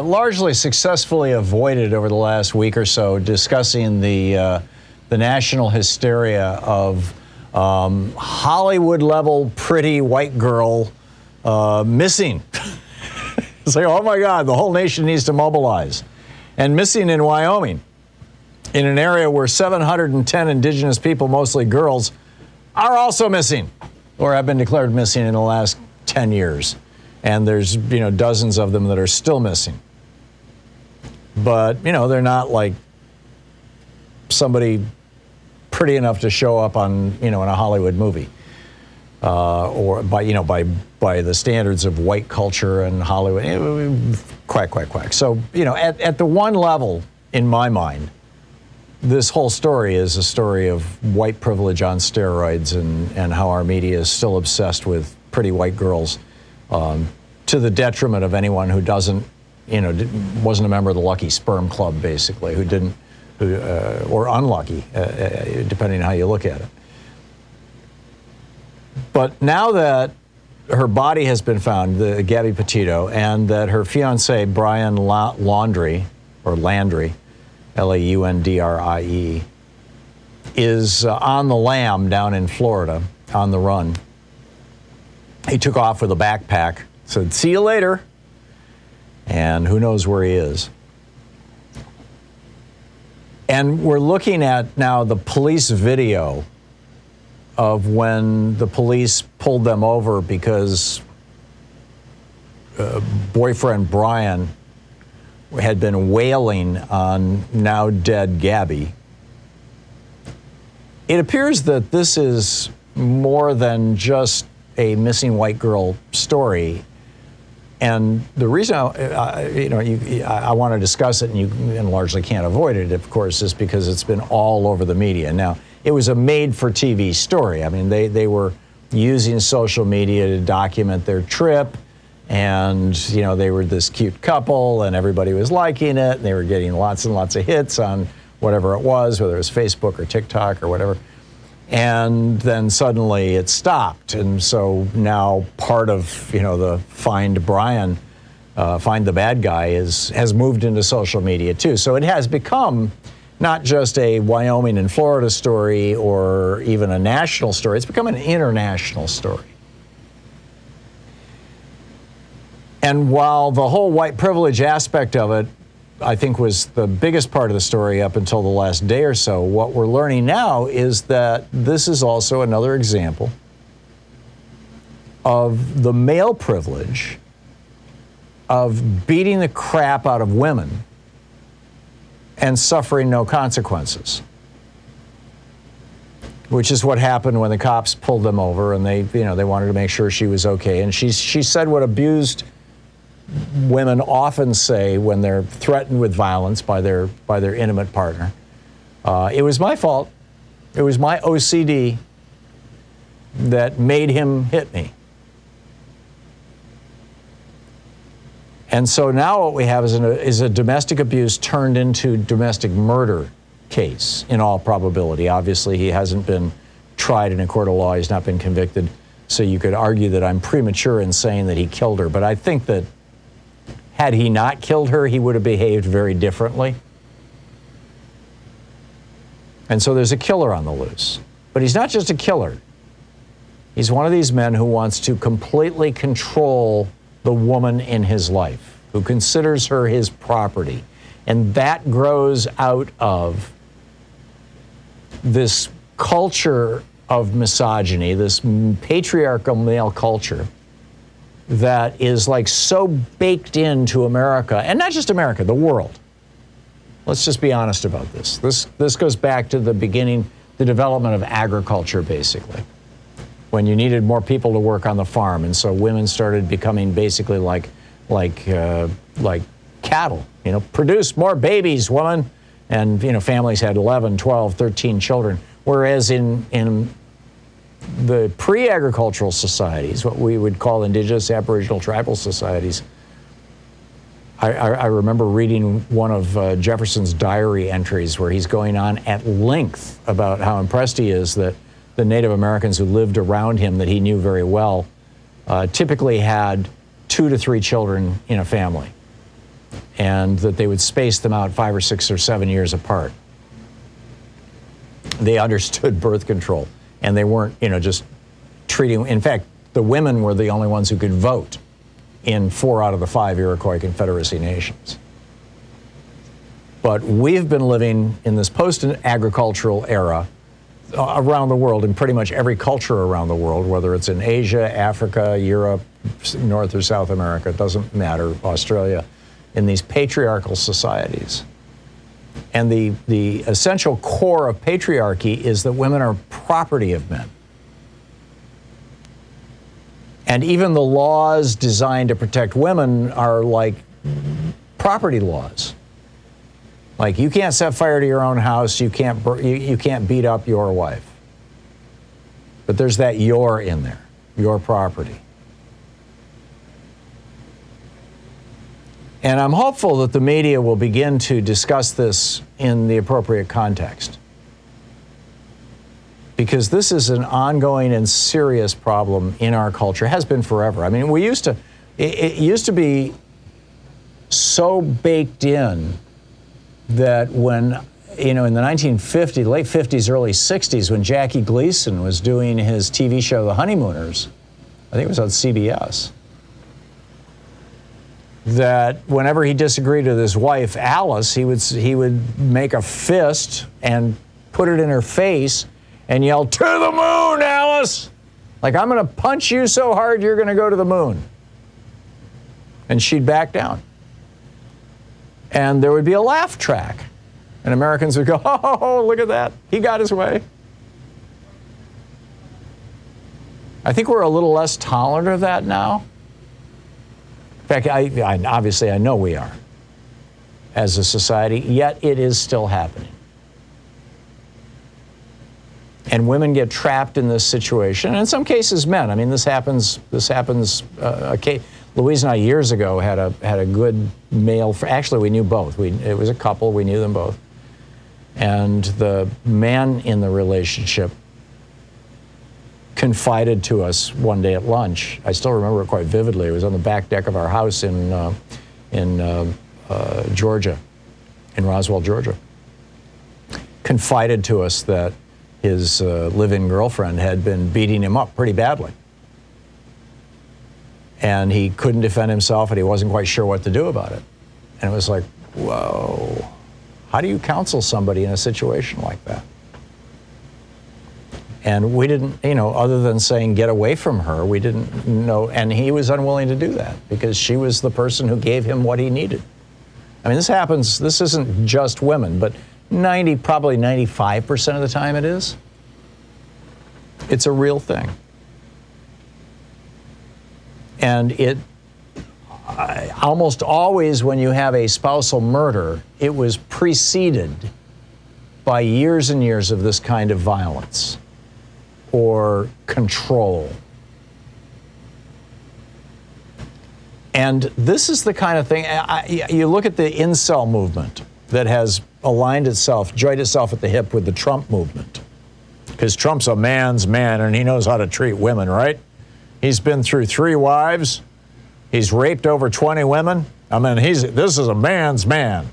largely successfully avoided over the last week or so discussing the national hysteria of Hollywood-level pretty white girl missing. It's like, oh my God, the whole nation needs to mobilize. And missing in Wyoming, in an area where 710 indigenous people, mostly girls, are also missing or have been declared missing in the last 10 years. And there's, dozens of them that are still missing. But, they're not like somebody pretty enough to show up on, in a Hollywood movie. Or by the standards of white culture and Hollywood. Quack, quack, quack. So, at the one level, in my mind, this whole story is a story of white privilege on steroids and how our media is still obsessed with pretty white girls to the detriment of anyone who doesn't, wasn't a member of the Lucky Sperm Club, basically, or unlucky, depending on how you look at it. But now that her body has been found, Gabby Petito, and that her fiancé, Brian Laundrie, Laundrie, is on the lam down in Florida, on the run. He took off with a backpack, said, see you later, and who knows where he is. And we're looking at now the police video of when the police pulled them over because boyfriend Brian had been wailing on now dead Gabby. It appears that this is more than just a missing white girl story. And the reason I want to discuss it, and you largely can't avoid it, of course, is because it's been all over the media. Now, it was a made-for-TV story. I mean, they were using social media to document their trip, and they were this cute couple, and everybody was liking it, and they were getting lots and lots of hits on whatever it was, whether it was Facebook or TikTok or whatever. And then suddenly it stopped, and so now part of the Find Brian, Find the Bad Guy has moved into social media too. So it has become not just a Wyoming and Florida story or even a national story. It's become an international story. And while the whole white privilege aspect of it, I think, was the biggest part of the story up until the last day or so, what we're learning now is that this is also another example of the male privilege of beating the crap out of women and suffering no consequences, which is what happened when the cops pulled them over, and they wanted to make sure she was okay. And she said what abused women often say when they're threatened with violence by their intimate partner. It was my fault. It was my OCD that made him hit me. And so now what we have is a domestic abuse turned into domestic murder case, in all probability. Obviously, he hasn't been tried in a court of law. He's not been convicted. So you could argue that I'm premature in saying that he killed her. But I think that had he not killed her, he would have behaved very differently. And so there's a killer on the loose. But he's not just a killer. He's one of these men who wants to completely control the woman in his life, who considers her his property. And that grows out of this culture of misogyny, this patriarchal male culture that is like so baked into America, and not just America, the world. Let's just be honest about this. This goes back to the beginning, the development of agriculture, basically, when you needed more people to work on the farm, and so women started becoming basically like cattle. Produce more babies, woman, and families had 11, 12, 13 children. Whereas in the pre-agricultural societies, what we would call indigenous, aboriginal, tribal societies, I remember reading one of Jefferson's diary entries where he's going on at length about how impressed he is that the Native Americans who lived around him that he knew very well typically had 2 to 3 children in a family. and that they would space them out 5 or 6 or 7 years apart. They understood birth control, and they weren't, just treating, in fact, the women were the only ones who could vote in 4 out of the 5 Iroquois Confederacy nations. But we've been living in this post-agricultural era around the world, in pretty much every culture around the world, whether it's in Asia, Africa, Europe, North or South America, it doesn't matter, Australia, in these patriarchal societies. And the essential core of patriarchy is that women are property of men. And even the laws designed to protect women are like property laws. Like, you can't set fire to your own house, you can't beat up your wife. But there's that "your" in there, your property. And I'm hopeful that the media will begin to discuss this in the appropriate context, because this is an ongoing and serious problem in our culture. It has been forever. I mean, it used to be so baked in that when, in the 1950s, late 50s, early 60s, when Jackie Gleason was doing his TV show, The Honeymooners, I think it was on CBS, that whenever he disagreed with his wife, Alice, he would make a fist and put it in her face and yell, "To the moon, Alice!" Like, "I'm going to punch you so hard you're going to go to the moon." And she'd back down. And there would be a laugh track. And Americans would go, "Oh, look at that. He got his way." I think we're a little less tolerant of that now. In fact, obviously I know we are as a society, yet it is still happening. And women get trapped in this situation, and in some cases men. I mean, this happens. Louise and I years ago had a good male. Actually, we knew both. It was a couple. We knew them both. And the man in the relationship confided to us one day at lunch. I still remember it quite vividly. It was on the back deck of our house in Georgia, in Roswell, Georgia. Confided to us that his live-in girlfriend had been beating him up pretty badly. And he couldn't defend himself, and he wasn't quite sure what to do about it. And it was like, whoa, how do you counsel somebody in a situation like that? And we didn't, other than saying, get away from her, we didn't know. And he was unwilling to do that because she was the person who gave him what he needed. I mean, this happens, this isn't just women, but probably 95% of the time it is. It's a real thing. And almost always when you have a spousal murder, it was preceded by years and years of this kind of violence or control. And this is the kind of thing, you look at the Incell movement that has joined itself at the hip with the Trump movement. Because Trump's a man's man and he knows how to treat women, right? He's been through 3 wives. He's raped over 20 women. I mean, this is a man's man.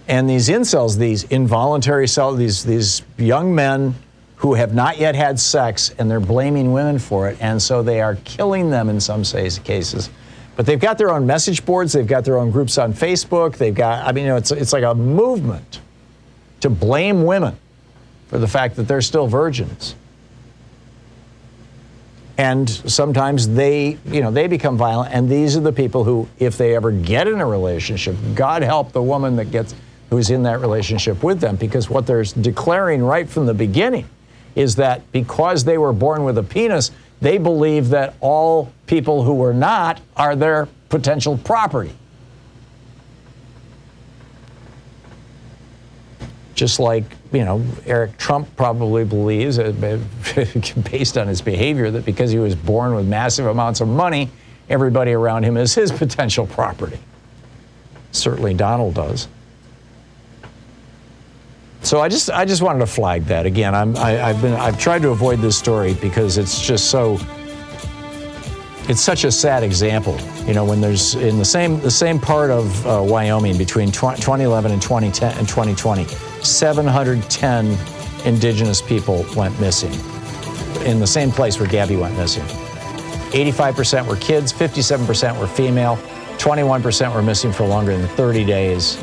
And these incels, these involuntary these young men who have not yet had sex, and they're blaming women for it, and so they are killing them in some cases. But they've got their own message boards. They've got their own groups on Facebook. They've got, it's like a movement to blame women for the fact that they're still virgins. And sometimes they become violent, and these are the people who, if they ever get in a relationship, God help the woman who's in that relationship with them, because what they're declaring right from the beginning is that because they were born with a penis, they believe that all people who were not are their potential property. Just like, Eric Trump probably believes, based on his behavior, that because he was born with massive amounts of money, everybody around him is his potential property. Certainly Donald does. So I just wanted to flag that again. I've tried to avoid this story because it's just so it's such a sad example. You know, when there's in the same part of Wyoming between 2011 and 2010 and 2020, 710 indigenous people went missing in the same place where Gabby went missing. 85% were kids, 57% were female, 21% were missing for longer than 30 days.